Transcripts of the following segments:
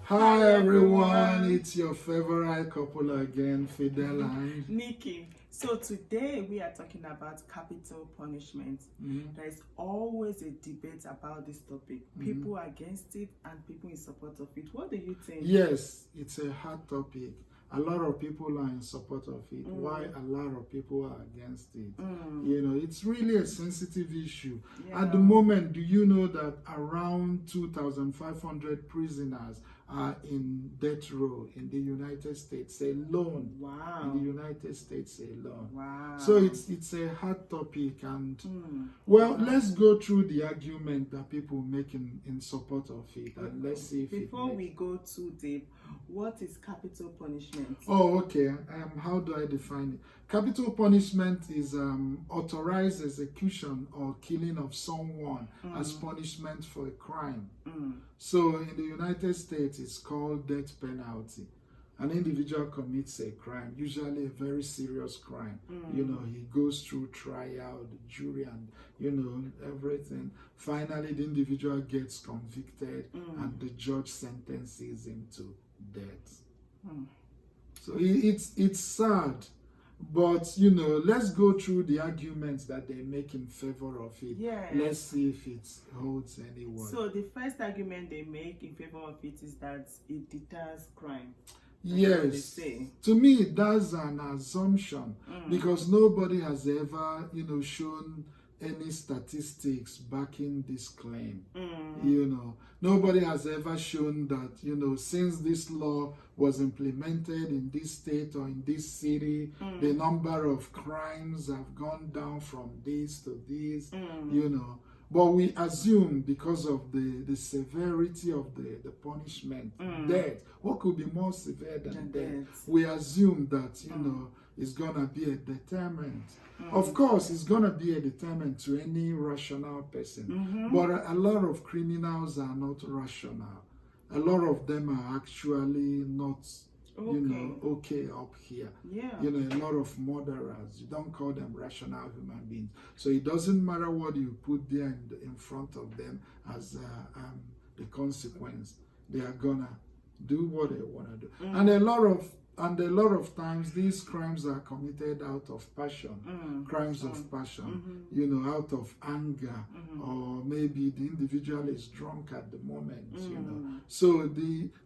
Hi everyone, it's your favorite couple again, Fidelandnikky. So today we are talking about capital punishment. There is always a debate about this topic. People against it and people in support of it. What do you think? Yes, it's a hard topic. A lot of people are in support of it. Why a lot of people are against it? You know, it's really a sensitive issue. Yeah. At the moment, do you know that around 2,500 prisoners are in death row in the United States alone? Wow. In the United States alone. Wow. So it's a hard topic, and well, let's go through the argument that people make in support of it, and let's see if before we go too deep, what is capital punishment? Oh, okay. How do I define it? Capital punishment is authorized execution or killing of someone as punishment for a crime. So in the United States, it's called death penalty. An individual commits a crime, usually a very serious crime. You know, he goes through trial, the jury, and you know, everything. Finally, the individual gets convicted, and the judge sentences him to death. So it's sad, but you know, let's go through the arguments that they make in favor of it. Yes. Let's see if it holds any water. So the first argument they make in favor of it is that it deters crime. Yes, to me that's an assumption because nobody has ever, you know, shown any statistics backing this claim. You know, nobody has ever shown that, you know, since this law was implemented in this state or in this city, the number of crimes have gone down from this to this, you know. But we assume because of the severity of the punishment, death, what could be more severe than death? We assume that, you know, it's going to be a deterrent. Of course, it's going to be a deterrent to any rational person. But a lot of criminals are not rational. A lot of them are actually not, you know, okay up here. Yeah. You know, a lot of murderers, you don't call them rational human beings. So it doesn't matter what you put there in front of them as the consequence. They are gonna do what they wanna do. And a lot of times these crimes are committed out of passion, crimes of passion, you know, out of anger, or maybe the individual is drunk at the moment, you know. So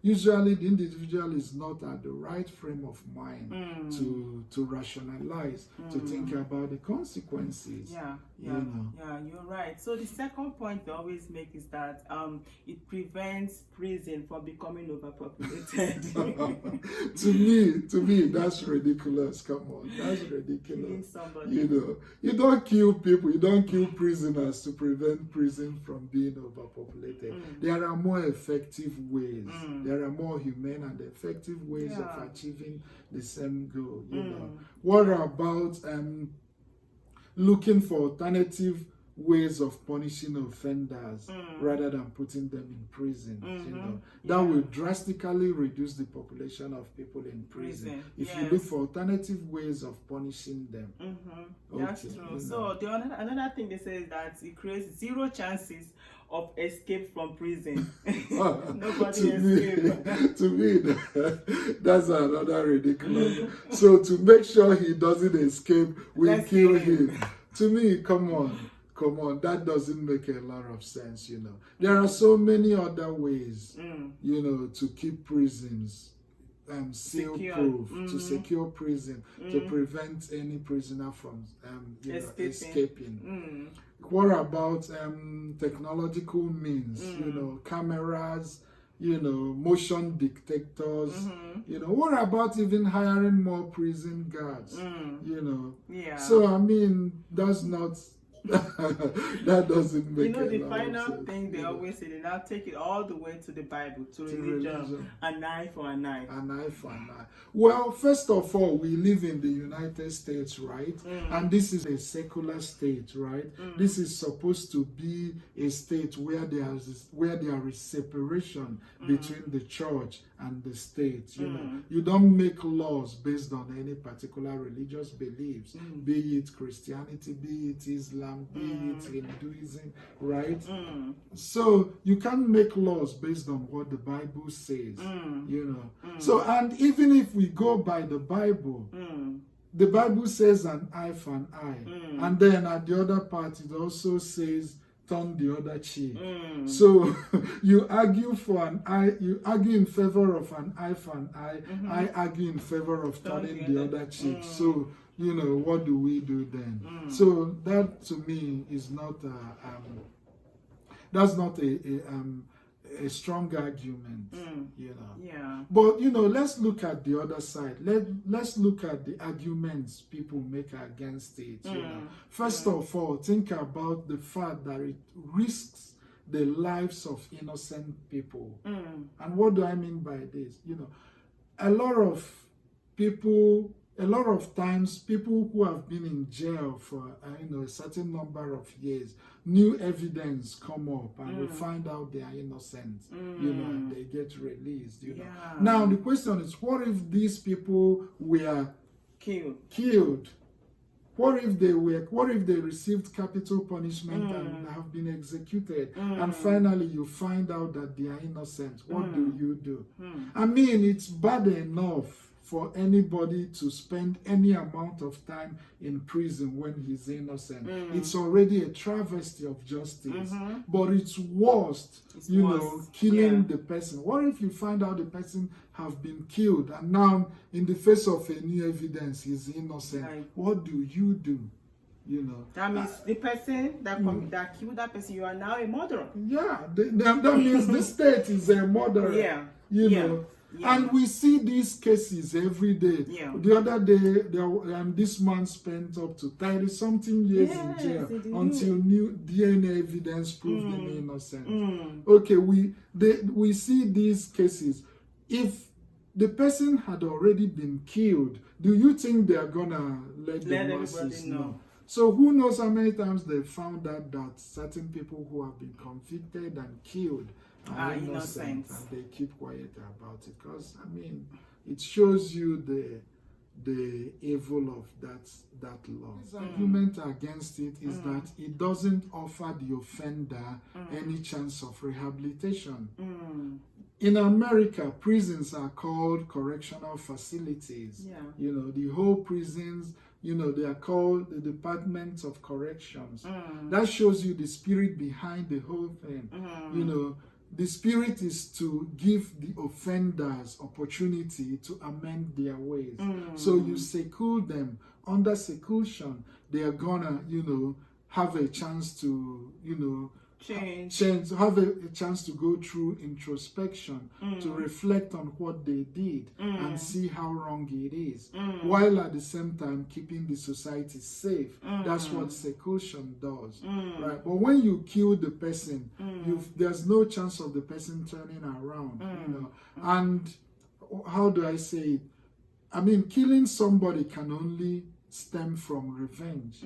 usually the individual is not at the right frame of mind to rationalize, to think about the consequences. Yeah, you know. Yeah, you're right. So the second point they always make is that it prevents prison from becoming overpopulated. To me, that's ridiculous. Come on, that's ridiculous. You know, you don't kill people, you don't kill prisoners to prevent prison from being overpopulated. There are more effective ways. There are more humane and effective ways of achieving the same goal. You know, what about looking for alternative ways of punishing offenders rather than putting them in prison? You know, that will drastically reduce the population of people in prison if you look for alternative ways of punishing them. That's true. You know. So another thing they say is that it creates zero chances of escape from prison. Nobody escapes. To me, that's another ridiculous. So to make sure he doesn't escape, we kill him. To me, come on, that doesn't make a lot of sense, you know. There are so many other ways, you know, to keep prisons seal-proof, to secure prison, to prevent any prisoner from escaping. What about technological means, you know, cameras, you know, motion detectors, you know, what about even hiring more prison guards, you know? Yeah. So, I mean, that's not... that doesn't make sense. You know, the final thing they always say, they now take it all the way to the Bible, to religion. An eye for an eye. An eye for an eye. Well, first of all, we live in the United States, right? And this is a secular state, right? This is supposed to be a state where there is separation between the church and the state. You know, you don't make laws based on any particular religious beliefs, be it Christianity, be it Islam, be it Hinduism, right? So you can't make laws based on what the Bible says, you know. So, and even if we go by the Bible says an eye for an eye, and then at the other part it also says turn the other cheek. So you argue for an eye, you argue in favor of an eye for an eye, I argue in favor of turning the other cheek. So, you know, what do we do then? So that to me is not that's not a strong argument, you know. Yeah. But, you know, let's look at the other side. Let's look at the arguments people make against it, you know. First of all, think about the fact that it risks the lives of innocent people. And what do I mean by this? You know, a lot of times, people who have been in jail for you know, a certain number of years, new evidence come up, and we find out they are innocent, you know, and they get released. You know. Now the question is, what if these people were killed? What if they received capital punishment and have been executed, and finally you find out that they are innocent? What do you do? I mean, it's bad enough for anybody to spend any amount of time in prison when he's innocent. It's already a travesty of justice. But it's worst, you know, killing the person. What if you find out the person have been killed, and now in the face of a new evidence he's innocent? What do you do? You know, that means the person that killed that person, you are now a murderer. Yeah, that means the state is a murderer. You know. And we see these cases every day. The other day, this man spent up to 30-something years in jail until new DNA evidence proved him innocent. Okay, we see these cases. If the person had already been killed, do you think they are gonna let the masses know? So who knows how many times they found out that certain people who have been convicted and killed are innocent, and they keep quiet about it? Because, I mean, it shows you the evil of that law. His argument against it is that it doesn't offer the offender any chance of rehabilitation. In America, prisons are called correctional facilities. You know, the whole prisons, you know, they are called the Department of Corrections. That shows you the spirit behind the whole thing. You know, the spirit is to give the offenders opportunity to amend their ways. So you seclude them. Under seclusion, they are gonna, you know, have a chance to, you know, have a chance to go through introspection, to reflect on what they did and see how wrong it is, while at the same time keeping the society safe. That's what seclusion does, right? But when you kill the person, there's no chance of the person turning around, you know. And how do I say it? I mean, killing somebody can only stem from revenge.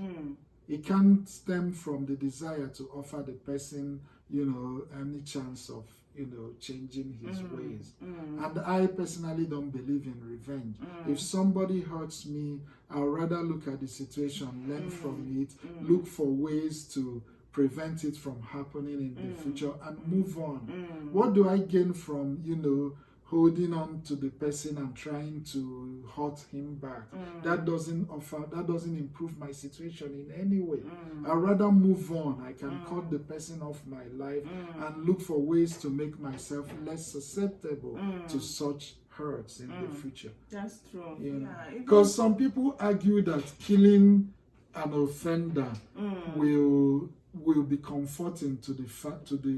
It can't stem from the desire to offer the person, you know, any chance of, you know, changing his ways. And I personally don't believe in revenge. If somebody hurts me, I'll rather look at the situation, learn from it, look for ways to prevent it from happening in the future, and move on. What do I gain from, you know, holding on to the person and trying to hurt him back? That doesn't improve my situation in any way. I'd rather move on. I can cut the person off my life and look for ways to make myself less susceptible to such hurts in the future. That's true. Because some people argue that killing an offender will be comforting to the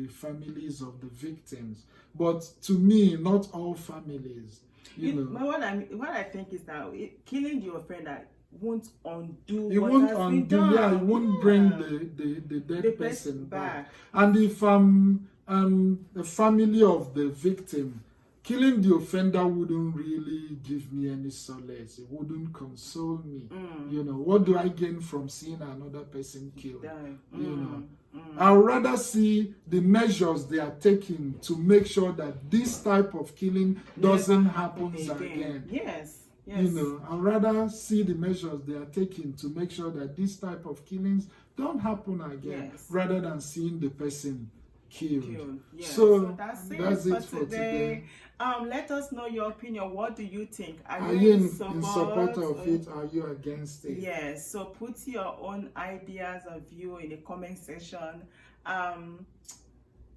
families of the victims. But to me, not all families. You know. What I think is that killing the offender won't undo it what won't has undo, been done. Yeah, it won't bring the dead person back. And if I'm the family of the victim, killing the offender wouldn't really give me any solace. It wouldn't console me. You know, what do I gain from seeing another person killed? You know, I'd rather see the measures they are taking to make sure that this type of killing doesn't happen again. Yes. You know, I'd rather see the measures they are taking to make sure that this type of killings don't happen again, rather than seeing the person killed. Yes. So that's it for today. Let us know your opinion. What do you think? Are you in support of it? Are you against it? Yes. So put your own ideas or view in the comment section.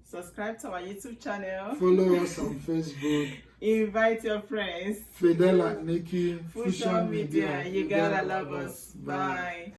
Subscribe to our YouTube channel. Follow us on Facebook. Invite your friends. Fidelandnikky, Social media. You gotta love us. Bye.